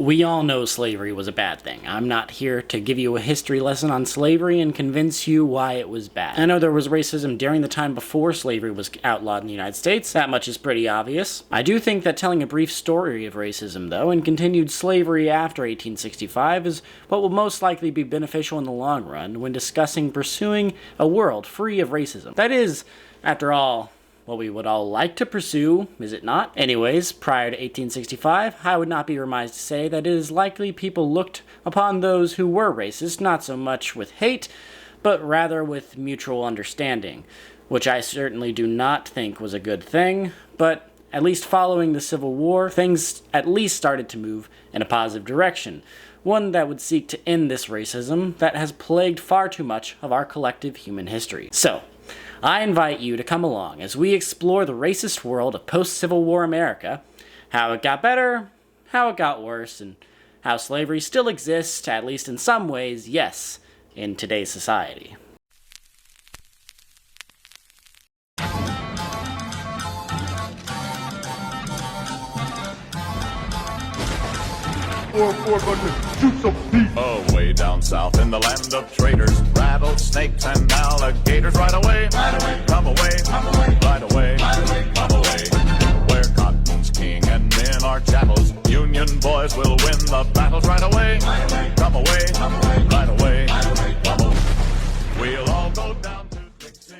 We all know slavery was a bad thing. I'm not here to give you a history lesson on slavery and convince you why it was bad. I know there was racism during the time before slavery was outlawed in the United States. That much is pretty obvious. I do think that telling a brief story of racism, though, and continued slavery after 1865 is what will most likely be beneficial in the long run when discussing pursuing a world free of racism. That is, after all, what we would all like to pursue, is it not? Anyways, prior to 1865, I would not be remiss to say that it is likely people looked upon those who were racist not so much with hate, but rather with mutual understanding, which I certainly do not think was a good thing, but at least following the Civil War, things at least started to move in a positive direction, one that would seek to end this racism that has plagued far too much of our collective human history. So, I invite you to come along as we explore the racist world of post-Civil War America, how it got better, how it got worse, and how slavery still exists, at least in some ways, yes, in today's society. Oh, way down south in the land of traders, rattlesnakes and alligators. Right away, come away, right away, come away. Where cotton's king and men are chattels, Union boys will win the battles. Right away, come away, right away, come away. We'll all go down to Dixie.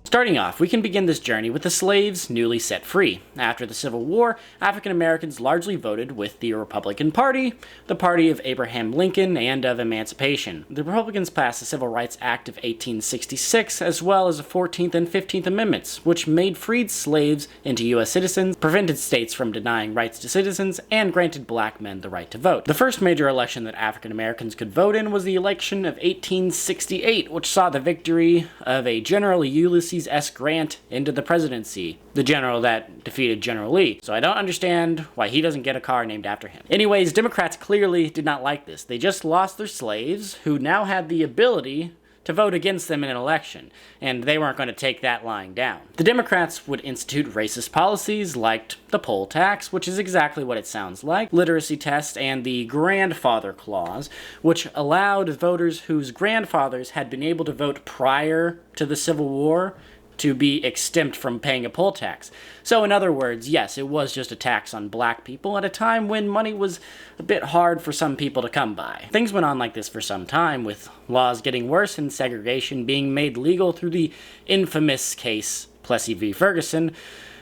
Starting off, we can begin this journey with the slaves newly set free. After the Civil War, African Americans largely voted with the Republican Party, the party of Abraham Lincoln and of emancipation. The Republicans passed the Civil Rights Act of 1866, as well as the 14th and 15th Amendments, which made freed slaves into U.S. citizens, prevented states from denying rights to citizens, and granted black men the right to vote. The first major election that African Americans could vote in was the election of 1868, which saw the victory of a General Ulysses S. Grant into the presidency, the general that defeated General Lee. So I don't understand why he doesn't get a car named after him. Anyways, Democrats clearly did not like this. They just lost their slaves, who now had the ability to vote against them in an election, and they weren't going to take that lying down. The Democrats would institute racist policies like the poll tax, which is exactly what it sounds like, literacy tests, and the grandfather clause, which allowed voters whose grandfathers had been able to vote prior to the Civil War to be exempt from paying a poll tax. So in other words, yes, it was just a tax on black people at a time when money was a bit hard for some people to come by. Things went on like this for some time, with laws getting worse and segregation being made legal through the infamous case Plessy v. Ferguson,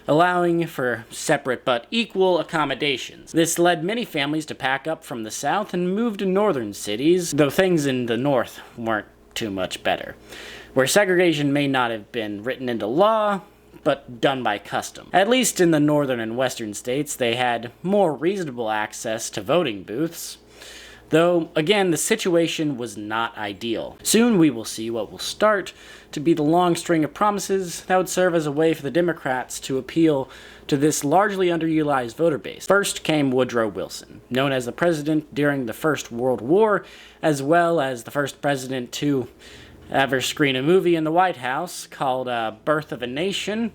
allowing for separate but equal accommodations. This led many families to pack up from the South and move to northern cities, though things in the North weren't too much better, where segregation may not have been written into law, but done by custom. At least in the northern and western states, they had more reasonable access to voting booths, though, again, the situation was not ideal. Soon we will see what will start to be the long string of promises that would serve as a way for the Democrats to appeal to this largely underutilized voter base. First came Woodrow Wilson, known as the president during the First World War, as well as the first president to ever screen a movie in the White House called Birth of a Nation,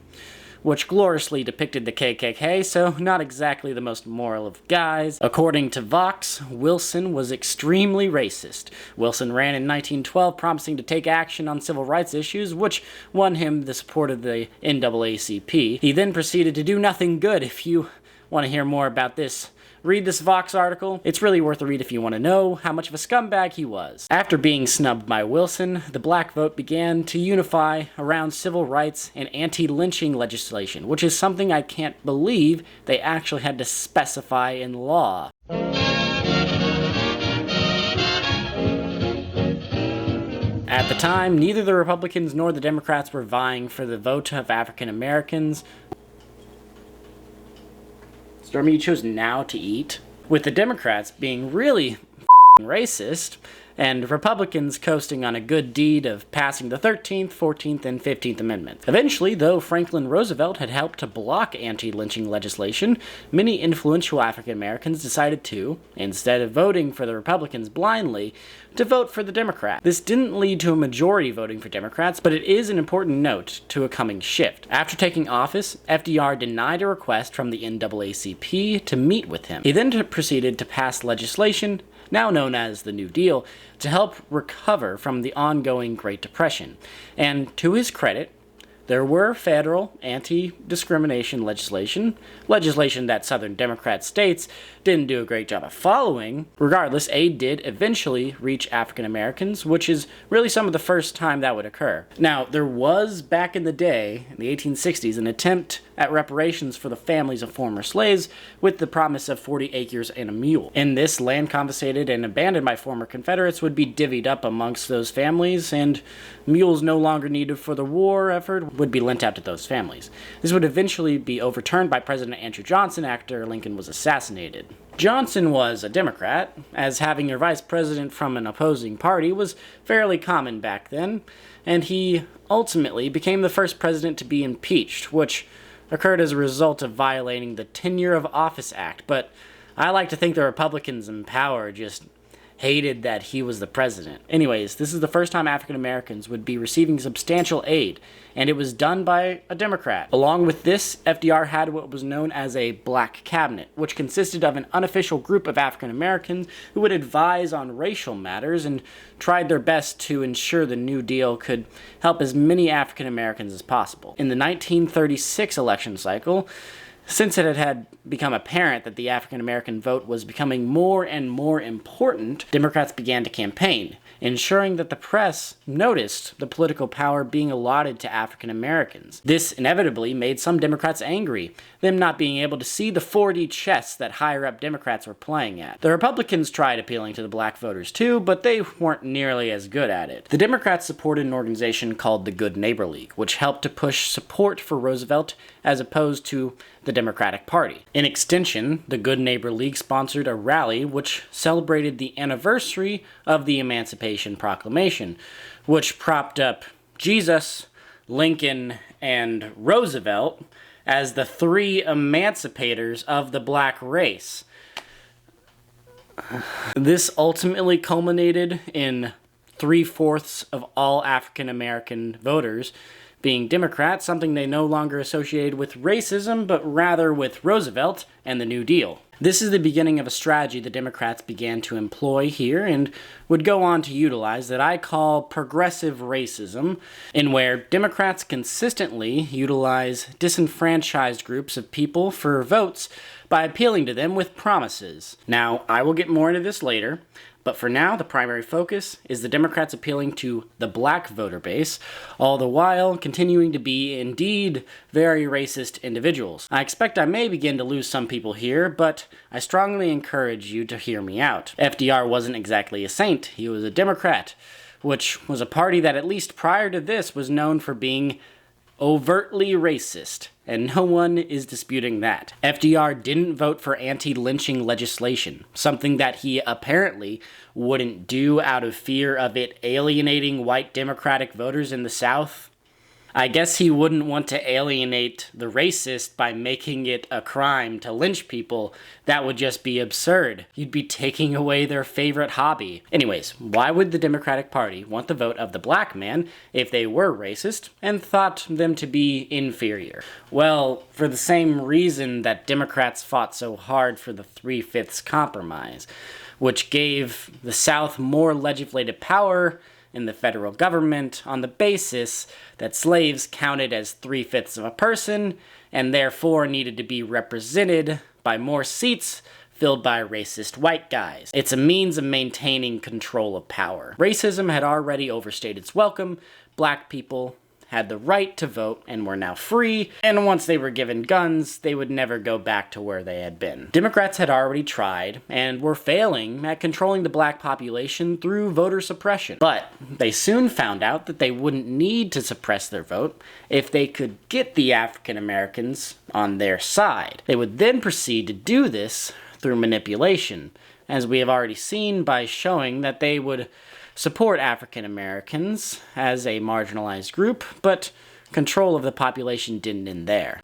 which gloriously depicted the KKK, so not exactly the most moral of guys. According to Vox, Wilson was extremely racist. Wilson ran in 1912 promising to take action on civil rights issues, which won him the support of the NAACP. He then proceeded to do nothing good. If you want to hear more about this, read this Vox article. It's really worth a read if you want to know how much of a scumbag he was. After being snubbed by Wilson, the black vote began to unify around civil rights and anti-lynching legislation, which is something I can't believe they actually had to specify in law. At the time, neither the Republicans nor the Democrats were vying for the vote of African Americans. Stormy, you chose now to eat? With the Democrats being really racist, and Republicans coasting on a good deed of passing the 13th, 14th, and 15th Amendments. Eventually, though Franklin Roosevelt had helped to block anti-lynching legislation, many influential African Americans decided to, instead of voting for the Republicans blindly, to vote for the Democrats. This didn't lead to a majority voting for Democrats, but it is an important note to a coming shift. After taking office, FDR denied a request from the NAACP to meet with him. He then proceeded to pass legislation, now known as the New Deal, to help recover from the ongoing Great Depression. And to his credit, there were federal anti-discrimination legislation that Southern Democrat states didn't do a great job of following. Regardless, aid did eventually reach African Americans, which is really some of the first time that would occur. Now, there was, back in the day, in the 1860s, an attempt at reparations for the families of former slaves with the promise of 40 acres and a mule. In this, land confiscated and abandoned by former Confederates would be divvied up amongst those families, and mules no longer needed for the war effort would be lent out to those families. This would eventually be overturned by President Andrew Johnson after Lincoln was assassinated. Johnson was a Democrat, as having your vice president from an opposing party was fairly common back then, and he ultimately became the first president to be impeached, which occurred as a result of violating the Tenure of Office Act. But I like to think the Republicans in power just hated that he was the president. Anyways, this is the first time African Americans would be receiving substantial aid, and it was done by a Democrat. Along with this, FDR had what was known as a Black Cabinet, which consisted of an unofficial group of African Americans who would advise on racial matters and tried their best to ensure the New Deal could help as many African Americans as possible. In the 1936 election cycle, since it had become apparent that the African American vote was becoming more and more important, Democrats began to campaign, ensuring that the press noticed the political power being allotted to African Americans. This inevitably made some Democrats angry, them not being able to see the 4D chess that higher-up Democrats were playing at. The Republicans tried appealing to the black voters too, but they weren't nearly as good at it. The Democrats supported an organization called the Good Neighbor League, which helped to push support for Roosevelt as opposed to the Democratic Party. In extension, the Good Neighbor League sponsored a rally which celebrated the anniversary of the Emancipation Proclamation, which propped up Jesus, Lincoln, and Roosevelt as the three emancipators of the black race. This ultimately culminated in 3/4 of all African American voters being Democrats, something they no longer associated with racism, but rather with Roosevelt and the New Deal. This is the beginning of a strategy the Democrats began to employ here and would go on to utilize that I call progressive racism, in where Democrats consistently utilize disenfranchised groups of people for votes by appealing to them with promises. Now, I will get more into this later, but for now, the primary focus is the Democrats appealing to the black voter base, all the while continuing to be, indeed, very racist individuals. I expect I may begin to lose some people here, but I strongly encourage you to hear me out. FDR wasn't exactly a saint. He was a Democrat, which was a party that, at least prior to this, was known for being overtly racist, and no one is disputing that. FDR didn't vote for anti-lynching legislation, something that he apparently wouldn't do out of fear of it alienating white Democratic voters in the South. I guess he wouldn't want to alienate the racist by making it a crime to lynch people. That would just be absurd. You'd be taking away their favorite hobby. Anyways, why would the Democratic Party want the vote of the black man if they were racist and thought them to be inferior? Well, for the same reason that Democrats fought so hard for the 3/5 compromise, which gave the South more legislative power in the federal government on the basis that slaves counted as 3/5 of a person and therefore needed to be represented by more seats filled by racist white guys. It's a means of maintaining control of power. Racism had already overstayed its welcome. Black people had the right to vote and were now free, and once they were given guns, they would never go back to where they had been. Democrats had already tried and were failing at controlling the black population through voter suppression, but they soon found out that they wouldn't need to suppress their vote if they could get the African Americans on their side. They would then proceed to do this through manipulation, as we have already seen by showing that they would support African Americans as a marginalized group, but control of the population didn't end there.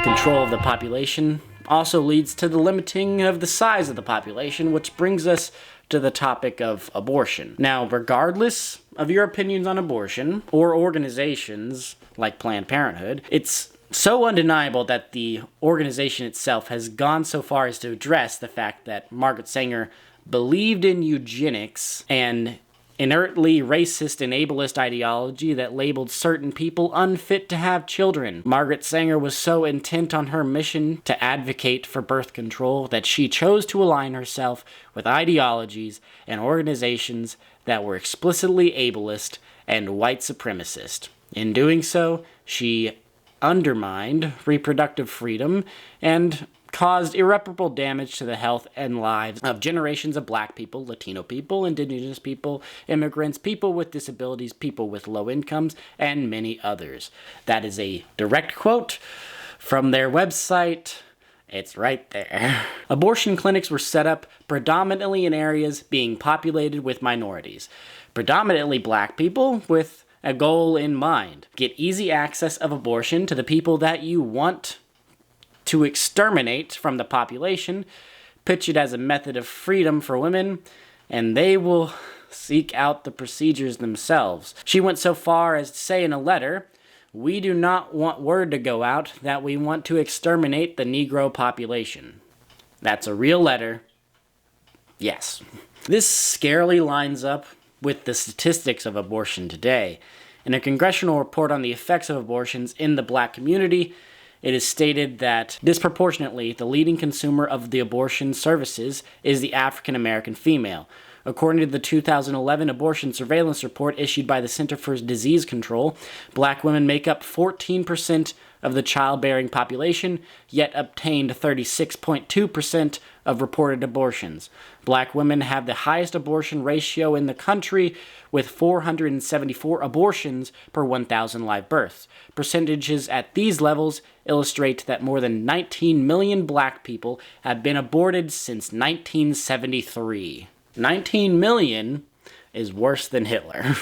Control of the population also leads to the limiting of the size of the population, which brings us to the topic of abortion. Now, regardless of your opinions on abortion, or organizations like Planned Parenthood, it's so undeniable that the organization itself has gone so far as to address the fact that Margaret Sanger believed in eugenics and inertly racist and ableist ideology that labeled certain people unfit to have children. Margaret Sanger was so intent on her mission to advocate for birth control that she chose to align herself with ideologies and organizations that were explicitly ableist and white supremacist. In doing so, she undermined reproductive freedom and caused irreparable damage to the health and lives of generations of black people, Latino people, indigenous people, immigrants, people with disabilities, people with low incomes, and many others. That is a direct quote from their website. It's right there. Abortion clinics were set up predominantly in areas being populated with minorities, predominantly black people, with a goal in mind: get easy access of abortion to the people that you want to exterminate from the population, pitch it as a method of freedom for women, and they will seek out the procedures themselves. She went so far as to say in a letter, "We do not want word to go out that we want to exterminate the Negro population." That's a real letter. Yes. This scarily lines up with the statistics of abortion today. In a congressional report on the effects of abortions in the black community, it is stated that disproportionately the leading consumer of the abortion services is the African American female. According to the 2011 abortion surveillance report issued by the Center for Disease Control, black women make up 14% of the childbearing population, yet obtained 36.2% of reported abortions. Black women have the highest abortion ratio in the country, with 474 abortions per 1,000 live births. Percentages at these levels illustrate that more than 19 million black people have been aborted since 1973. 19 million is worse than Hitler.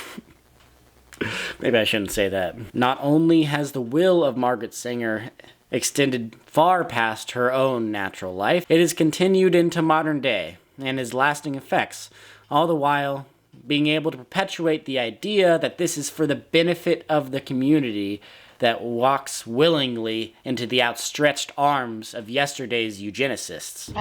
Maybe I shouldn't say that. Not only has the will of Margaret Sanger extended far past her own natural life, it has continued into modern day and has lasting effects, all the while being able to perpetuate the idea that this is for the benefit of the community that walks willingly into the outstretched arms of yesterday's eugenicists.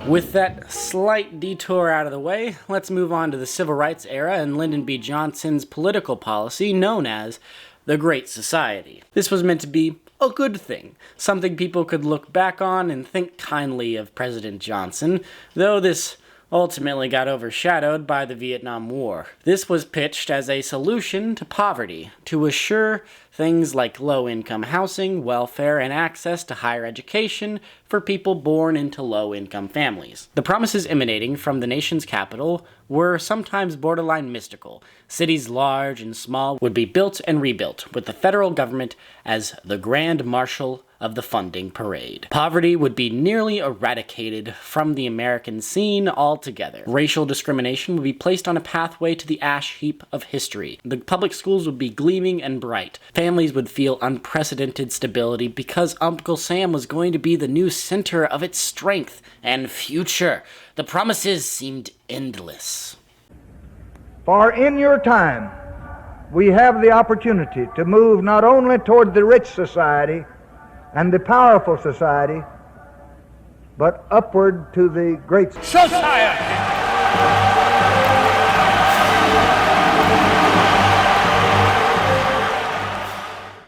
With that slight detour out of the way, let's move on to the Civil Rights era and Lyndon B. Johnson's political policy known as the Great Society. This was meant to be a good thing, something people could look back on and think kindly of President Johnson, though this ultimately got overshadowed by the Vietnam War. This was pitched as a solution to poverty, to assure things like low-income housing, welfare, and access to higher education for people born into low-income families. The promises emanating from the nation's capital were sometimes borderline mystical. Cities large and small would be built and rebuilt, with the federal government as the grand marshal of the funding parade. Poverty would be nearly eradicated from the American scene altogether. Racial discrimination would be placed on a pathway to the ash heap of history. The public schools would be gleaming and bright. Families would feel unprecedented stability because Uncle Sam was going to be the new center of its strength and future. The promises seemed endless. For in your time, we have the opportunity to move not only toward the rich society and the powerful society, but upward to the great society.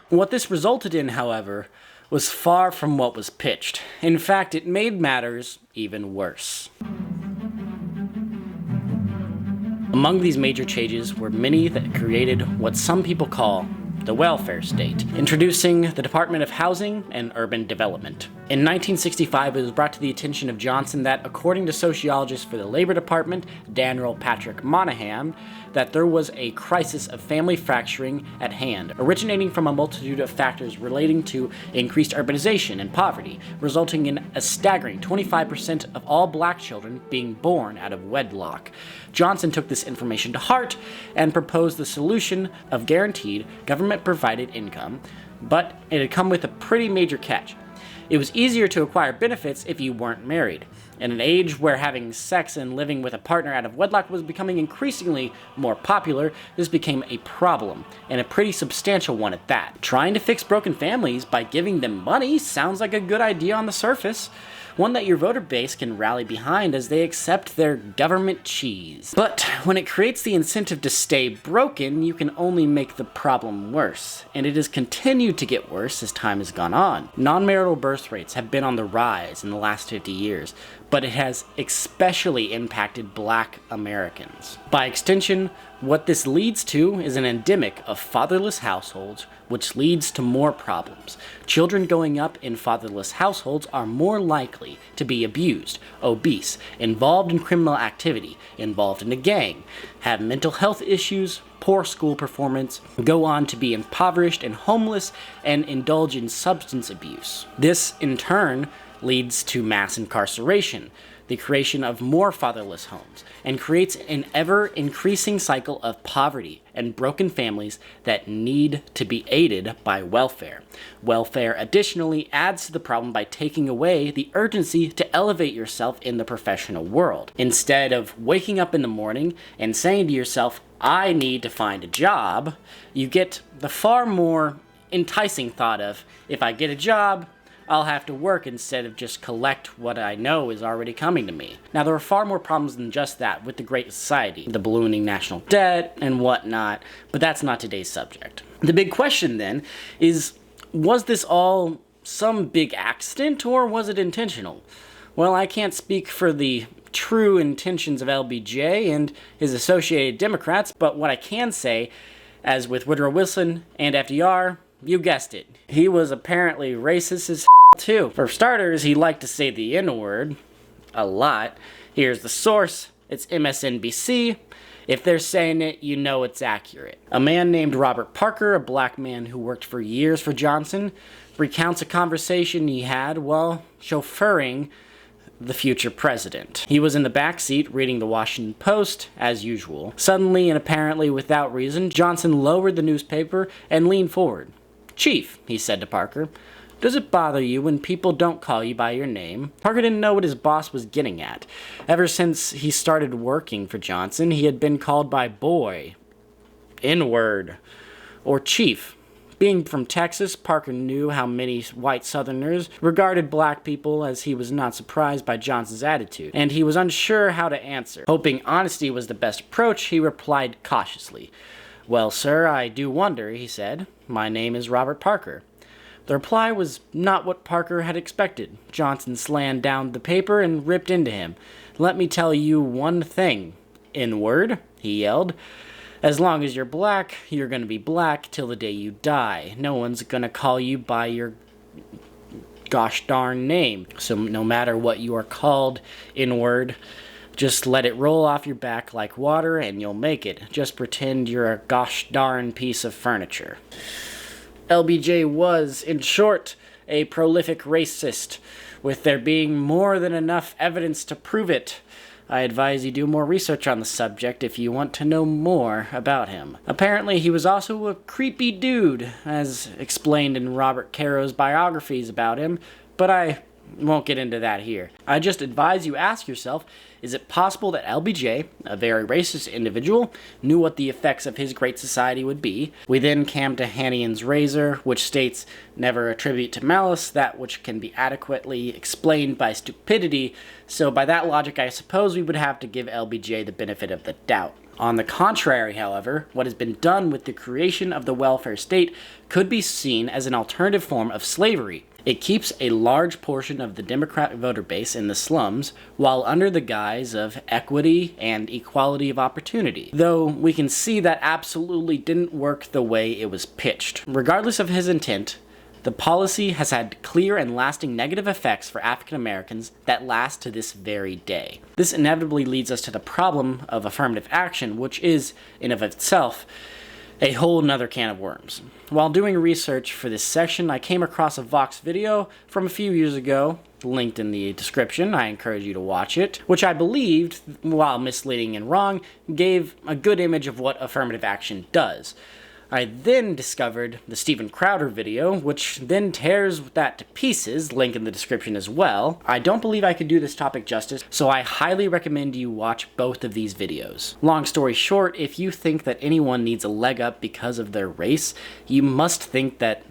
What this resulted in, however, was far from what was pitched. In fact, it made matters even worse. Among these major changes were many that created what some people call the welfare state, introducing the Department of Housing and Urban Development. In 1965, it was brought to the attention of Johnson that, according to sociologist for the Labor Department, Daniel Patrick Monahan, that there was a crisis of family fracturing at hand, originating from a multitude of factors relating to increased urbanization and poverty, resulting in a staggering 25% of all black children being born out of wedlock. Johnson took this information to heart and proposed the solution of guaranteed government-provided income, but it had come with a pretty major catch. It was easier to acquire benefits if you weren't married. In an age where having sex and living with a partner out of wedlock was becoming increasingly more popular, this became a problem, and a pretty substantial one at that. Trying to fix broken families by giving them money sounds like a good idea on the surface, one that your voter base can rally behind as they accept their government cheese. But when it creates the incentive to stay broken, you can only make the problem worse, and it has continued to get worse as time has gone on. Non-marital birth rates have been on the rise in the last 50 years, but it has especially impacted black Americans. By extension, what this leads to is an endemic of fatherless households, which leads to more problems. Children growing up in fatherless households are more likely to be abused, obese, involved in criminal activity, involved in a gang, have mental health issues, poor school performance, go on to be impoverished and homeless, and indulge in substance abuse. This, in turn, leads to mass incarceration, the creation of more fatherless homes, and creates an ever-increasing cycle of poverty and broken families that need to be aided by welfare. Welfare additionally adds to the problem by taking away the urgency to elevate yourself in the professional world. Instead of waking up in the morning and saying to yourself, I need to find a job, you get the far more enticing thought of, if I get a job, I'll have to work instead of just collect what I know is already coming to me. Now, there are far more problems than just that with the Great Society, the ballooning national debt and whatnot, but that's not today's subject. The big question then is, was this all some big accident or was it intentional? Well, I can't speak for the true intentions of LBJ and his associated Democrats, but what I can say, as with Woodrow Wilson and FDR, you guessed it. He was apparently racist as too. For starters, he liked to say the N-word a lot. Here's the source. It's MSNBC. If they're saying it, you know it's accurate. A man named Robert Parker, a black man who worked for years for Johnson, recounts a conversation he had while chauffeuring the future president. He was in the back seat reading the Washington Post, as usual. Suddenly, and apparently without reason, Johnson lowered the newspaper and leaned forward. "Chief," he said to Parker, "does it bother you when people don't call you by your name?" Parker didn't know what his boss was getting at. Ever since he started working for Johnson, he had been called by boy, N-word, or chief. Being from Texas, Parker knew how many white Southerners regarded black people, as he was not surprised by Johnson's attitude, and he was unsure how to answer. Hoping honesty was the best approach, he replied cautiously. "Well, sir, I do wonder," he said. "My name is Robert Parker." The reply was not what Parker had expected. Johnson slammed down the paper and ripped into him. "Let me tell you one thing, N-word," he yelled. "As long as you're black, you're gonna be black till the day you die. No one's gonna call you by your gosh darn name. So no matter what you are called, N-word, just let it roll off your back like water and you'll make it. Just pretend you're a gosh darn piece of furniture." LBJ was, in short, a prolific racist, with there being more than enough evidence to prove it. I advise you do more research on the subject if you want to know more about him. Apparently, he was also a creepy dude, as explained in Robert Caro's biographies about him, but I won't get into that here. I just advise you ask yourself, is it possible that LBJ, a very racist individual, knew what the effects of his great society would be? We then come to Hanian's razor, which states, "Never attribute to malice that which can be adequately explained by stupidity," so by that logic I suppose we would have to give LBJ the benefit of the doubt. On the contrary, however, what has been done with the creation of the welfare state could be seen as an alternative form of slavery. It keeps a large portion of the Democrat voter base in the slums, while under the guise of equity and equality of opportunity. Though we can see that absolutely didn't work the way it was pitched. Regardless of his intent, The policy has had clear and lasting negative effects for African Americans that last to this very day. This inevitably leads us to the problem of affirmative action, which is, in of itself, a whole nother can of worms. While doing research for this section, I came across a Vox video from a few years ago, linked in the description. I encourage you to watch it, which I believed, while misleading and wrong, gave a good image of what affirmative action does. I then discovered the Steven Crowder video, which then tears that to pieces, link in the description as well. I don't believe I could do this topic justice, so I highly recommend you watch both of these videos. Long story short, if you think that anyone needs a leg up because of their race, you must think that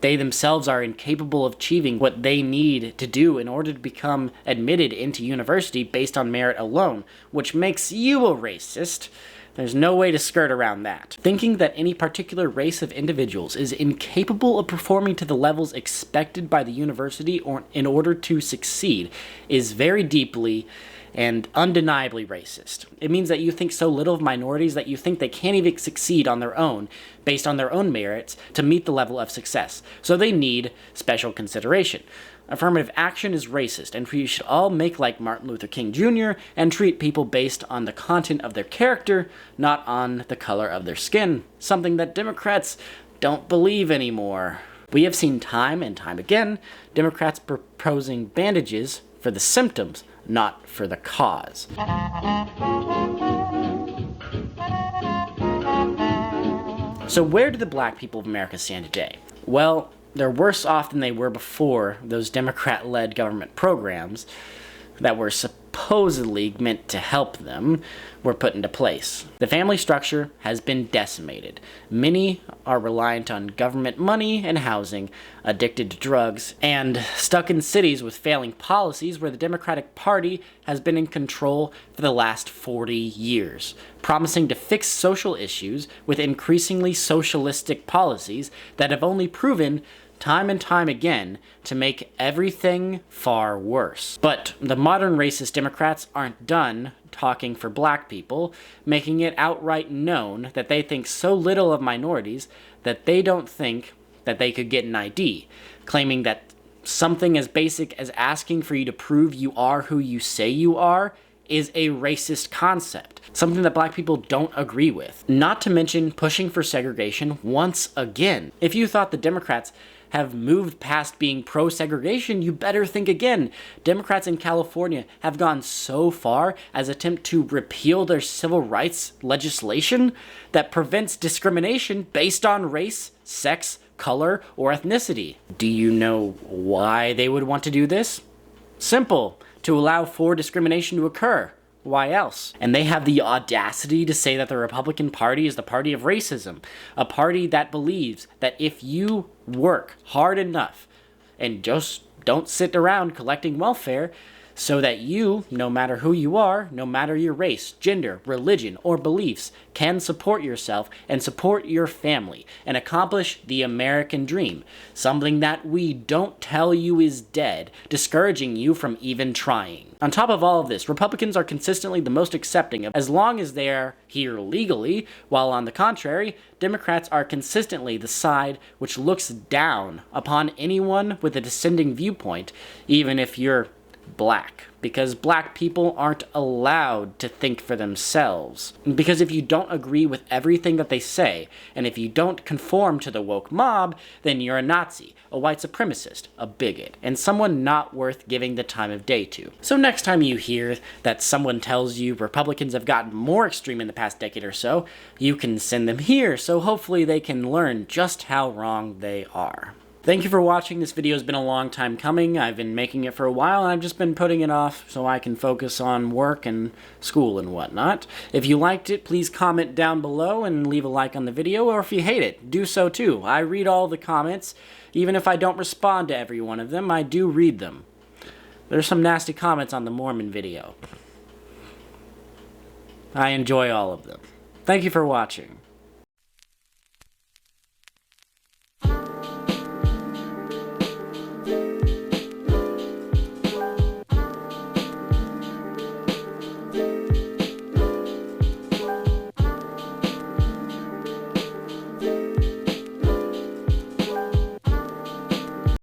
they themselves are incapable of achieving what they need to do in order to become admitted into university based on merit alone, which makes you a racist. There's no way to skirt around that. Thinking that any particular race of individuals is incapable of performing to the levels expected by the university or in order to succeed is very deeply and undeniably racist. It means that you think so little of minorities that you think they can't even succeed on their own, based on their own merits, to meet the level of success. So they need special consideration. Affirmative action is racist, and we should all make like Martin Luther King Jr. and treat people based on the content of their character, not on the color of their skin, something that Democrats don't believe anymore. We have seen time and time again Democrats proposing bandages for the symptoms, not for the cause. So where do the black people of America stand today? Well, they're worse off than they were before those Democrat-led government programs that were supposedly meant to help them were put into place. The family structure has been decimated. Many are reliant on government money and housing, addicted to drugs, and stuck in cities with failing policies where the Democratic Party has been in control for the last 40 years, promising to fix social issues with increasingly socialistic policies that have only proven time and time again to make everything far worse. But the modern racist Democrats aren't done talking for black people, making it outright known that they think so little of minorities that they don't think that they could get an ID, claiming that something as basic as asking for you to prove you are who you say you are is a racist concept, something that black people don't agree with. Not to mention pushing for segregation once again. If you thought the Democrats have moved past being pro-segregation, you better think again. Democrats in California have gone so far as attempt to repeal their civil rights legislation that prevents discrimination based on race, sex, color, or ethnicity. Do you know why they would want to do this? Simple. To allow for discrimination to occur. Why else? And they have the audacity to say that the Republican Party is the party of racism, a party that believes that if you work hard enough and just don't sit around collecting welfare, so that you, no matter who you are, no matter your race, gender, religion, or beliefs, can support yourself and support your family and accomplish the American dream, something that we don't tell you is dead, discouraging you from even trying. On top of all of this, Republicans are consistently the most accepting of as long as they are here legally, while on the contrary, Democrats are consistently the side which looks down upon anyone with a dissenting viewpoint, even if you're black, because black people aren't allowed to think for themselves. Because if you don't agree with everything that they say, and if you don't conform to the woke mob, then you're a Nazi, a white supremacist, a bigot, and someone not worth giving the time of day to. So next time you hear that someone tells you Republicans have gotten more extreme in the past decade or so, you can send them here, so hopefully they can learn just how wrong they are. Thank you for watching. This video has been a long time coming. I've been making it for a while, and I've just been putting it off so I can focus on work and school and whatnot. If you liked it, please comment down below and leave a like on the video, or if you hate it, do so too. I read all the comments. Even if I don't respond to every one of them, I do read them. There's some nasty comments on the Mormon video. I enjoy all of them. Thank you for watching.